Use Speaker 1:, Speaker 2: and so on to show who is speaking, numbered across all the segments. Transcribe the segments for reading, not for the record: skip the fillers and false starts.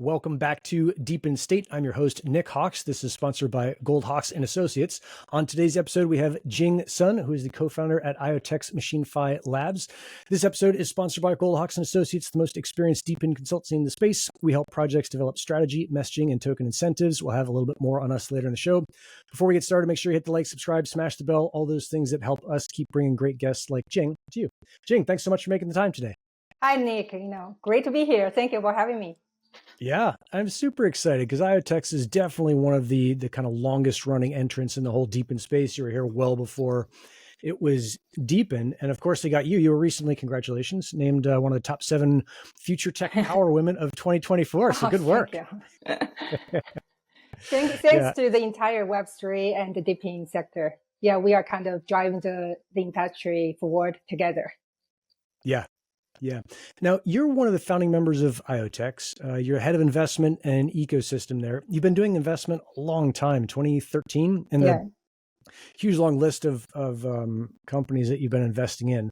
Speaker 1: Welcome back to Deep in State. I'm your host, Nick Hawks. This is sponsored by Goldhawks and Associates. On today's episode, we have Jing Sun, who is the co-founder at IoTeX MachineFi Labs. This episode is sponsored by Goldhawks and Associates, the most experienced DePIN consultancy in the space. We help projects develop strategy, messaging, and token incentives. We'll have a little bit more on us later in the show. Before we get started, make sure you hit the like, subscribe, smash the bell, all those things that help us keep bringing great guests like Jing to you. Jing, thanks so much for making the time today.
Speaker 2: Hi, Nick. Great to be here. Thank you for having me.
Speaker 1: Yeah, I'm super excited because IoTeX is definitely one of the kind of longest running entrants in the whole DePIN space. You were here well before it was DePIN. And of course, they got you. You were recently, congratulations, named one of the top 7 future tech power women of 2024. So good work.
Speaker 2: Thank you. Thanks to the entire Web3 and the DePIN sector. Yeah, we are kind of driving the industry forward together.
Speaker 1: Yeah. Now, you're one of the founding members of IoTeX. You're head of investment and ecosystem there. You've been doing investment a long time, 2013, and the huge long list of companies that you've been investing in.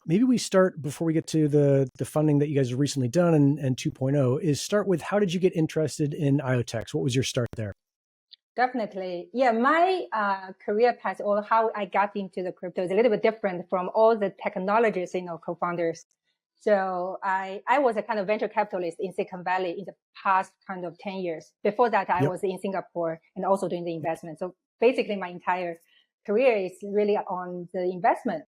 Speaker 1: Maybe we start, before we get to the funding that you guys have recently done and 2.0, is start with how did you get interested in IoTeX? What was your start there?
Speaker 2: Definitely. Yeah, my career path or how I got into the crypto is a little bit different from all the technologists, co-founders. So I was a kind of venture capitalist in Silicon Valley in the past kind of 10 years. Before that, I was in Singapore and also doing the investment. So basically my entire career is really on the investment.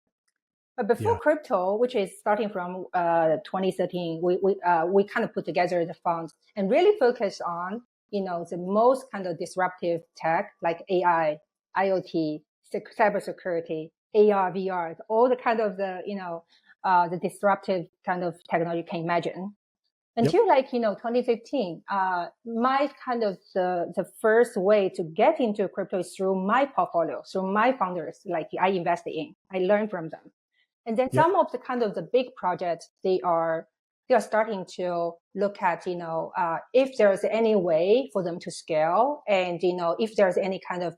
Speaker 2: But before crypto, which is starting from 2013, we kind of put together the fund and really focus on, the most kind of disruptive tech like AI, IoT, cybersecurity, AR, VR, all the kind of the disruptive kind of technology you can imagine. Until 2015, my kind of the first way to get into crypto is through my portfolio, through my founders, like I invested in, I learned from them. And then some of the kind of the big projects, they are starting to look at, if there's any way for them to scale and, if there's any kind of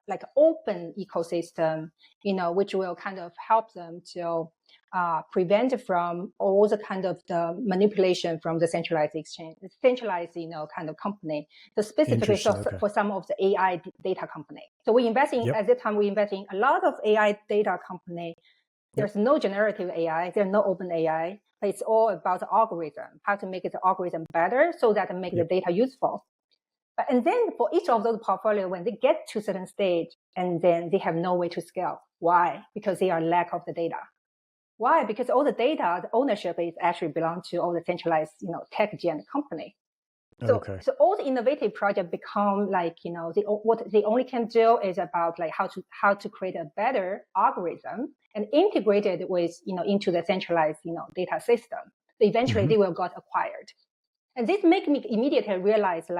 Speaker 2: like open ecosystem, which will kind of help them to prevent from all the kind of the manipulation from the centralized exchange, centralized, kind of company. So specifically for some of the AI data company. So we invest in, at that time, we invest in a lot of AI data company. There's no generative AI, there's no open AI, but it's all about the algorithm, how to make the algorithm better so that it make the data useful. And then for each of those portfolio, when they get to a certain stage, and then they have no way to scale. Why? Because they are lack of the data. Why? Because all the data, the ownership is actually belong to all the centralized, tech giant company. So all the innovative project become like, what they only can do is about like how to create a better algorithm and integrate it with, into the centralized, data system. So eventually they will got acquired. And this make me immediately realize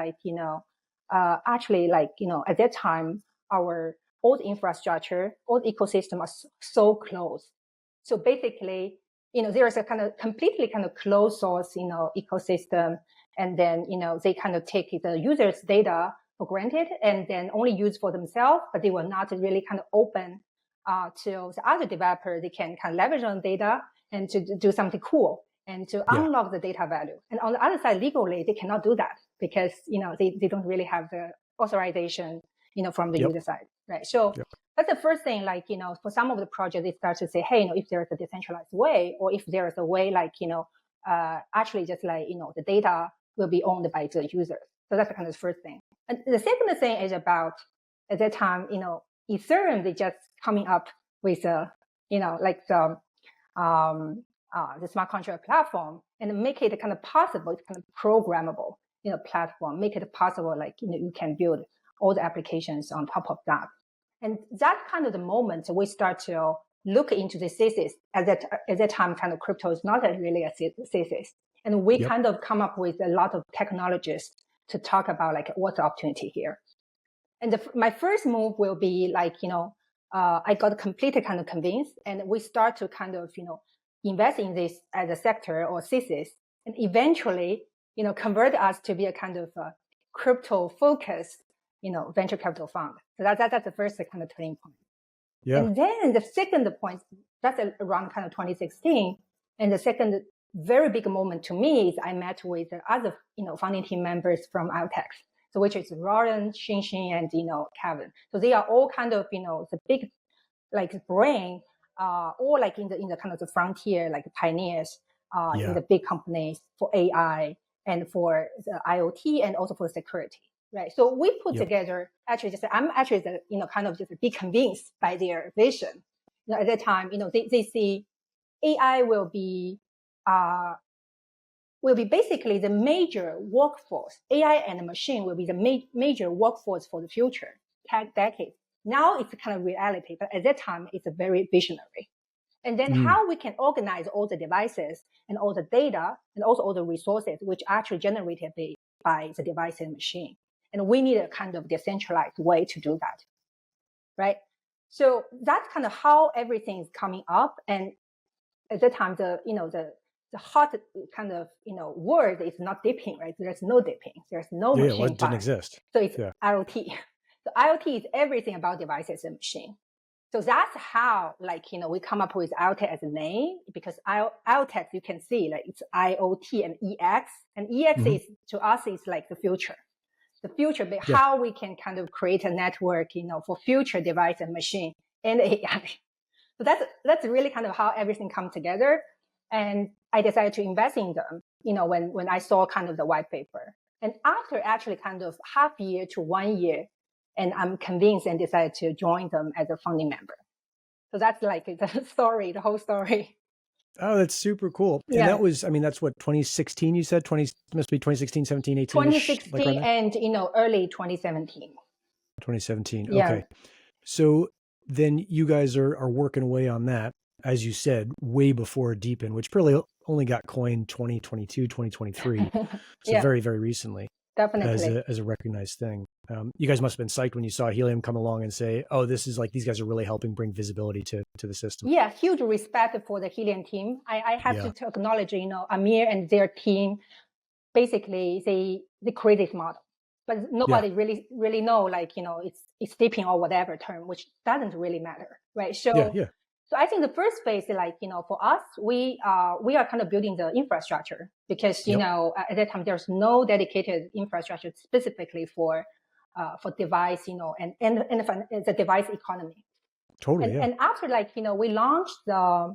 Speaker 2: actually at that time, our old infrastructure, old ecosystem are so close. So basically, there's a kind of completely kind of closed source, ecosystem. And then, they kind of take the user's data for granted and then only use for themselves, but they were not really kind of open to the other developer. They can kind of leverage on data and to do something cool and to unlock the data value. And on the other side, legally, they cannot do that because, they don't really have the authorization, from the user side, right? So that's the first thing, for some of the projects, they start to say, hey, if there's a decentralized way, or if there's a way actually just the data will be owned by the users. So that's kind of the first thing. And the second thing is about, at that time, Ethereum, they just coming up with, the smart contract platform and make it kind of possible, it's kind of programmable, platform, make it possible, you can build all the applications on top of that. And that kind of the moment we start to look into the thesis. At that time, kind of crypto is not really a thesis. And we kind of come up with a lot of technologies to talk about what's the opportunity here. And my first move will be I got completely kind of convinced and we start to kind of, invest in this as a sector or thesis and eventually, convert us to be a kind of crypto focused, venture capital fund. So that's the first kind of turning point. Yeah. And then the second point, that's around kind of 2016. And the second very big moment to me is I met with the other, founding team members from IoTeX. So which is Lauren, Xinxin, and, Kevin. So they are all kind of, the big, like brain, or like in the kind of the frontier, like pioneers, in the big companies for AI and for the IoT and also for security. Right. So we put together I'm actually kind of just be convinced by their vision. At that time, they see AI will be basically the major workforce. AI and machine will be the major workforce for the future decade. Now it's kind of reality, but at that time it's a very visionary. And then how we can organize all the devices and all the data and also all the resources which are actually generated by the device and machine. And we need a kind of decentralized way to do that, right? So that's kind of how everything is coming up. And at that time, the hot kind of, word is not DIPN, right? There's no DIPN. There's no machine.
Speaker 1: Well, it didn't exist.
Speaker 2: So it's IoT. So IoT is everything about devices and machine. So that's how, we come up with IoTeX as a name, because IoTeX, you can see, like, it's IoT and EX. And EX is, to us, is like the future. The future, but how we can kind of create a network, for future device and machine and AI. So that's really kind of how everything comes together. And I decided to invest in them, when I saw kind of the white paper. And after actually kind of half year to 1 year, and I'm convinced and decided to join them as a founding member. So that's like the story, the whole story.
Speaker 1: Oh, that's super cool. And that was, that's what, 2016 you said? Must be 2016, 17, 18?
Speaker 2: 2016 like and, early 2017.
Speaker 1: 2017, okay. So then you guys are working away on that, as you said, way before DePIN, which probably only got coined 2022, 2023. So very, very recently.
Speaker 2: Definitely.
Speaker 1: As a recognized thing. You guys must have been psyched when you saw Helium come along and say, oh, this is like, these guys are really helping bring visibility to the system.
Speaker 2: Yeah, huge respect for the Helium team. I have to acknowledge, Amir and their team, basically they create this model. But nobody really know, it's DePIN or whatever term, which doesn't really matter, right? So So I think the first phase, for us, we are kind of building the infrastructure because, at that time, there's no dedicated infrastructure specifically for device, and the device economy.
Speaker 1: Totally.
Speaker 2: And after, we launched the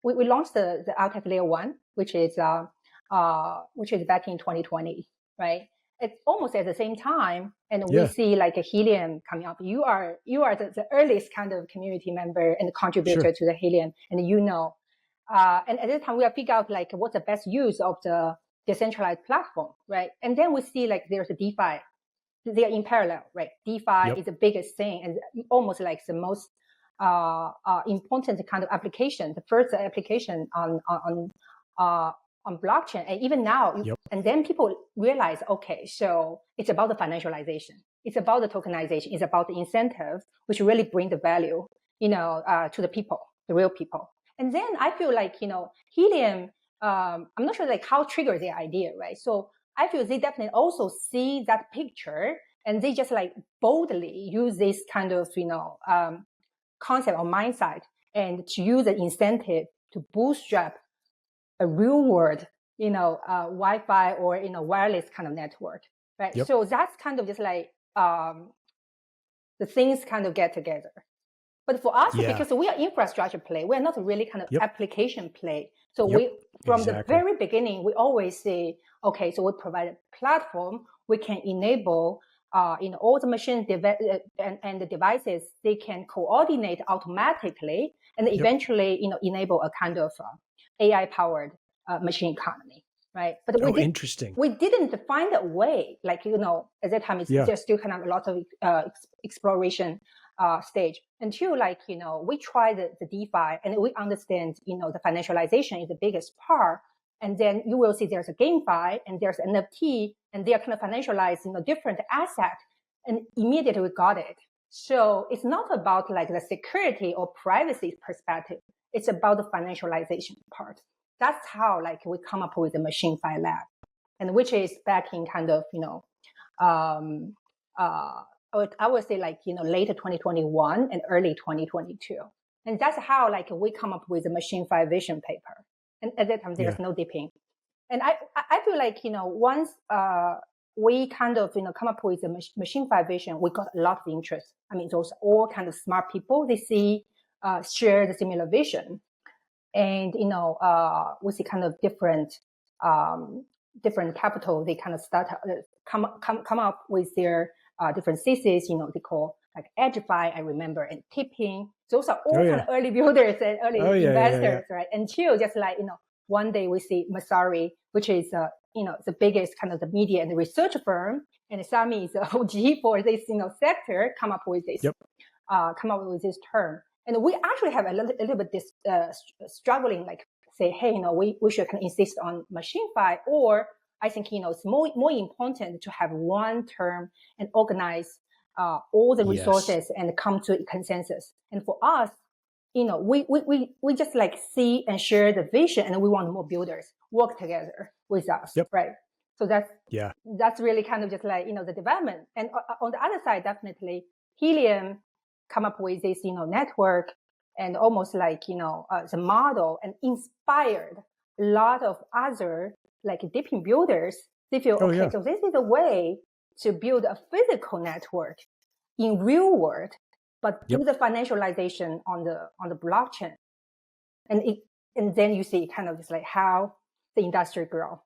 Speaker 2: we launched the IoTeX layer 1, which is back in 2020, right? It's almost at the same time, and we see like a Helium coming up. You are the earliest kind of community member and contributor to the Helium, and and at that time we have figured out like what's the best use of the decentralized platform, right? And then we see like there's a DeFi. They are in parallel, right? DeFi is the biggest thing and almost like the most important kind of application, the first application on blockchain. And even now, and then people realize, okay, so it's about the financialization. It's about the tokenization. It's about the incentive, which really bring the value, to the people, the real people. And then I feel like, Helium, I'm not sure like how trigger their idea, right? So I feel they definitely also see that picture and they just like boldly use this kind of, concept or mindset and to use the incentive to bootstrap a real world, Wi-Fi or, wireless kind of network, right? So that's kind of just like, the things kind of get together. But for us, because we are infrastructure play, we're not really kind of application play. So from the very beginning, we always say, okay, so we provide a platform, we can enable, all the machines and the devices, they can coordinate automatically and eventually, enable a kind of AI-powered machine economy, right? But
Speaker 1: interesting.
Speaker 2: We didn't find a way, like, at that time, there's still kind of a lot of exploration stage until like, we try the DeFi and we understand, the financialization is the biggest part. And then you will see there's a GameFi and there's NFT and they are kind of financialized, different assets, and immediately we got it. So it's not about like the security or privacy perspective. It's about the financialization part. That's how like we come up with the MachineFi Lab, and which is back in kind of, I would say like, later 2021 and early 2022. And that's how like we come up with the MachineFi vision paper. And at that time, there's no DePIN. And I feel like, once we kind of, come up with the machine-fi vision, we got a lot of interest. I mean, those all kind of smart people, they share the similar vision. And, we see kind of different capital, they kind of come up with their different theses, they call like _𝐻𝐵, I remember, and DePIN. Those are all kind of early builders and early investors, right? Until just like, one day we see Messari, which is, the biggest kind of the media and the research firm, and Sami is the OG for this, sector, come up with this term. And we actually have a little bit this struggling, like say, hey, we should kind of insist on machine-fi, or I think, it's more important to have one term and organize all the resources and come to a consensus. And for us, we just like see and share the vision, and we want more builders work together with us, right? So that's really kind of just like, the development. And on the other side, definitely Helium come up with this, network, and almost like, the model, and inspired a lot of other like DePIN builders. They feel, so this is a way to build a physical network in real world, but do the financialization on the blockchain. And then you see kind of just like how the industry grow.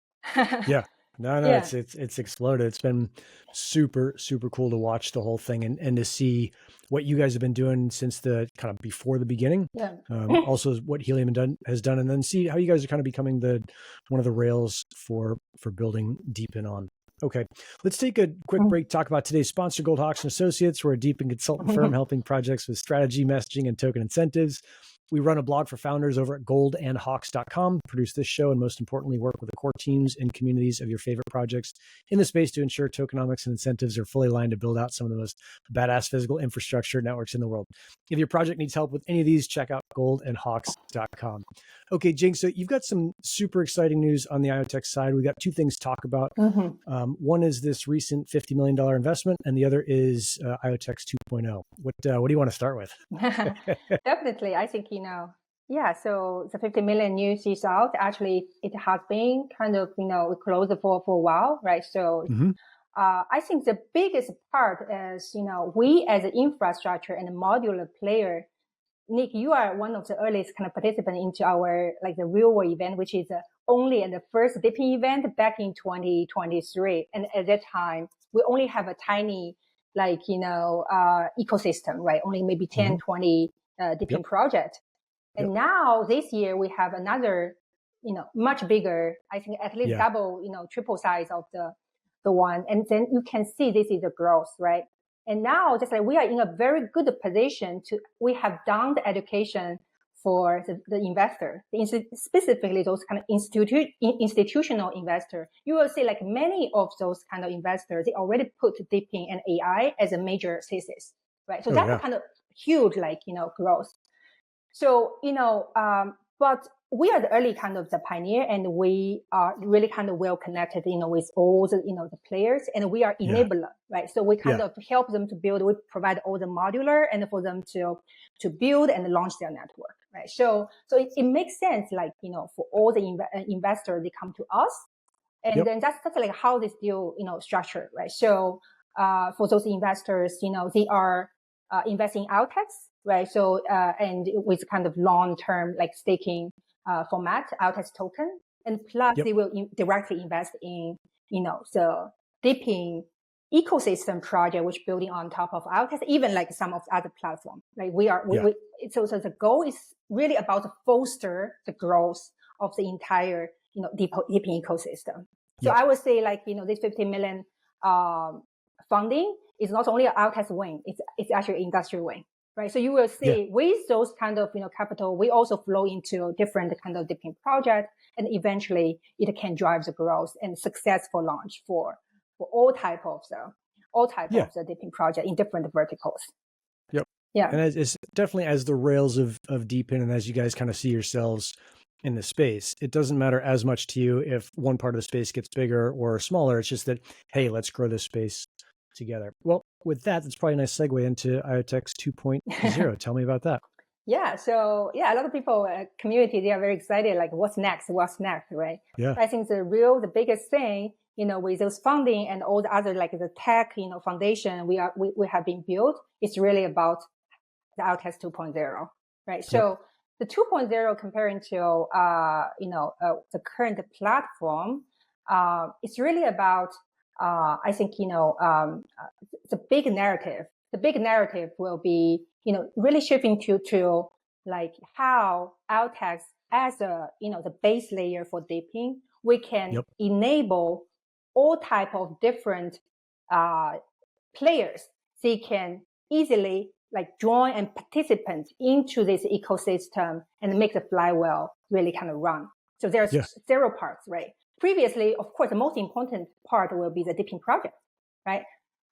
Speaker 1: It's exploded. It's been super, super cool to watch the whole thing and to see what you guys have been doing since the kind of before the beginning. Also what Helium has done, and then see how you guys are kind of becoming one of the rails for building DePIN on. Okay, let's take a quick break, talk about today's sponsor, Gold Hawks and Associates. We're a DePIN consultant firm helping projects with strategy, messaging, and token incentives. We run a blog for founders over at goldandhawks.com, produce this show, and most importantly, work with the core teams and communities of your favorite projects in the space to ensure tokenomics and incentives are fully aligned to build out some of the most badass physical infrastructure networks in the world. If your project needs help with any of these, check out goldandhawks.com. Okay, Jing, so you've got some super exciting news on the IoTeX side. We've got two things to talk about. One is this recent $50 million investment, and the other is IoTeX 2.0. What do you want to start with?
Speaker 2: Definitely. I think, so the 50 million news is out. Actually, it has been kind of, we closed for a while, right? So I think the biggest part is, we as an infrastructure and a modular player, Nick, you are one of the earliest kind of participants into our, like the real world event, which is only in the first DePIN event back in 2023. And at that time, we only have a tiny, like, ecosystem, right? Only maybe 10, 20 DePIN project. And now this year we have another, much bigger, I think at least double, triple size of the one. And then you can see this is a growth, right? And now just like we are in a very good position we have done the education for the investor, specifically those kind of institutional investor. You will see like many of those kind of investors, they already put DePIN and AI as a major thesis, right? So that's a kind of huge, like, growth. So, but we are the early kind of the pioneer, and we are really kind of well connected, with all the, the players, and we are enabler, right? So we kind of help them to build, we provide all the modular and for them to build and launch their network, right? So it makes sense, like, for all the investors, they come to us, and then that's like how this deal, structured, right? So, for those investors, they are, investing in IoTeX, right? So, and with kind of long-term, like staking, format, IoTeX token, and plus they will directly invest in, the DePIN ecosystem project, which building on top of IoTeX, even like some of the other platforms. Like so the goal is really about to foster the growth of the entire, DePIN ecosystem. So I would say, like, this 50 million funding is not only an IoTeX win, it's actually industry win. Right. So you will see with those kind of, capital, we also flow into different kind of DePIN project, and eventually it can drive the growth and successful launch for all type of the DePIN project in different verticals. Yeah.
Speaker 1: And it's definitely as the rails of DePIN, and as you guys kind of see yourselves in the space, it doesn't matter as much to you if one part of the space gets bigger or smaller. It's just that, hey, let's grow this space together. Well, with that, that's probably a nice segue into IoTeX 2.0. Tell me about that.
Speaker 2: Yeah. So yeah, a lot of people, community, they are very excited. Like, what's next? What's next, right?
Speaker 1: Yeah.
Speaker 2: I think the biggest thing, with those funding and all the other like the tech, foundation we have been built, it's really about the IoTeX 2.0, right? So the 2.0 comparing to the current platform, it's really about I think the big narrative. The big narrative will be really shifting to like how IoTeX as the base layer for DIPN, we can enable all type of different players. They can easily like join and participate into this ecosystem and make the flywheel really kind of run. So there's several parts, right? Previously, of course, the most important part will be the DIPN project, right?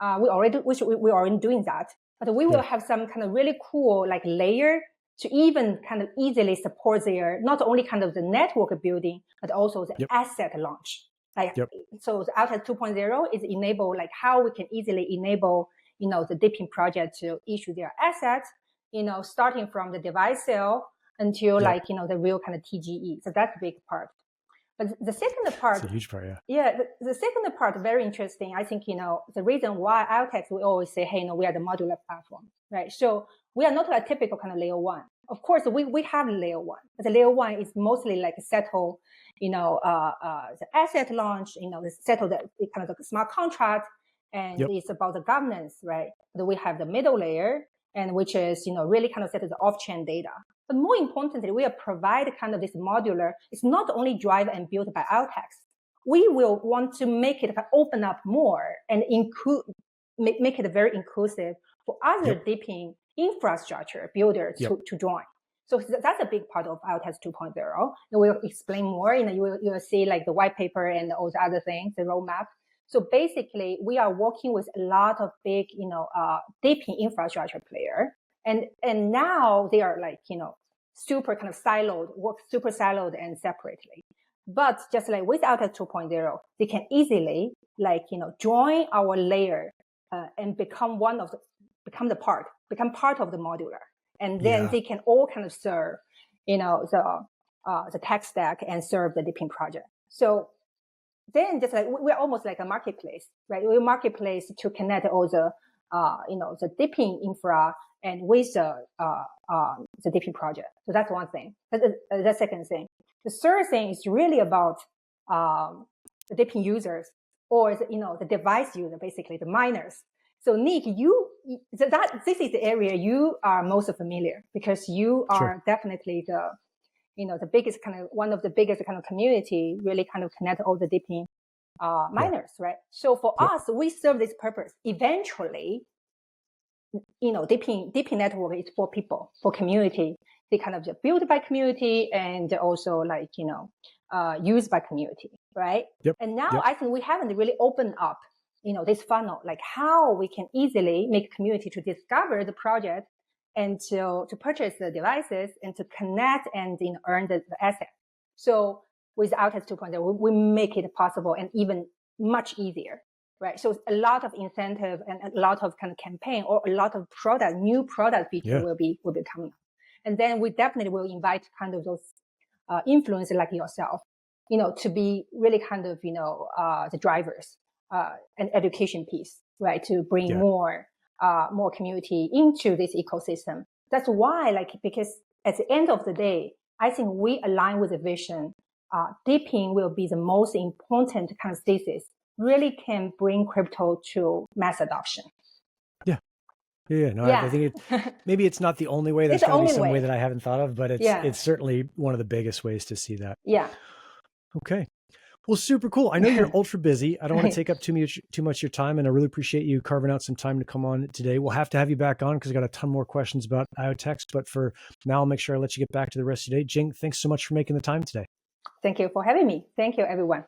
Speaker 2: We're already doing that, but we will have some kind of really cool like layer to even kind of easily support their, not only kind of the network building, but also the asset launch. So the IoTeX 2.0 is enable like how we can easily enable, the DIPN project to issue their assets, starting from the device sale until like, the real kind of TGE. So that's a big part. But the second part,
Speaker 1: it's a huge part,
Speaker 2: the second part, very interesting. I think, the reason why IoTeX, we always say, hey, we are the modular platform, right? So we are not a typical kind of layer one. Of course, we have layer one, but the layer one is mostly like settle, the asset launch, settle the kind of the smart contract, and it's about the governance, right? But we have the middle layer, and which is, really kind of settle the off-chain data. But more importantly, we are provide kind of this modular. It's not only driven and built by IoTeX. We will want to make it open up more and make it very inclusive for other DIPN infrastructure builders to join. So that's a big part of IoTeX 2.0. And we'll explain more. You will see like the white paper and all the other things, the roadmap. So basically, we are working with a lot of big, DIPN infrastructure player. And now they are like, super kind of siloed, work super siloed and separately. But just like with IoTeX 2.0, they can easily like, join our layer and become part of the modular. And then they can all kind of serve, the tech stack and serve the DIPN project. So then just like we're almost like a marketplace, right? We're a marketplace to connect all the, the DIPN infra and with the DIPN project. So that's one thing. That's the second thing. The third thing is really about the DIPN users or the device user, basically the miners. So Nick, this is the area you are most familiar because you are definitely the biggest kind of one of the biggest kind of community really kind of connect all the DIPN miners, right? So for us, we serve this purpose. Eventually, DIPN network is for people, for community. They kind of just built by community and also like, used by community, right? And now I think we haven't really opened up, this funnel, like how we can easily make community to discover the project and to purchase the devices and to connect and earn the asset. So with IoTeX 2.0, we make it possible and even much easier, right? So a lot of incentive and a lot of kind of campaign or a lot of new product feature will be coming up. And then we definitely will invite kind of those influencers like yourself, to be really kind of, the drivers and education piece, right? To bring more community into this ecosystem. That's why, because at the end of the day, I think we align with the vision. DIPN will be the most important kind of thesis, really can bring crypto to mass adoption.
Speaker 1: I think maybe it's not the only way. There's got to be some way that I haven't thought of, but it's certainly one of the biggest ways to see that. Okay. Well, super cool. I know you're ultra busy. I don't want to take up too much of your time, and I really appreciate you carving out some time to come on today. We'll have to have you back on because I got a ton more questions about IoTeX, but for now, I'll make sure I let you get back to the rest of your day. Jing, thanks so much for making the time today.
Speaker 2: Thank you for having me. Thank you, everyone.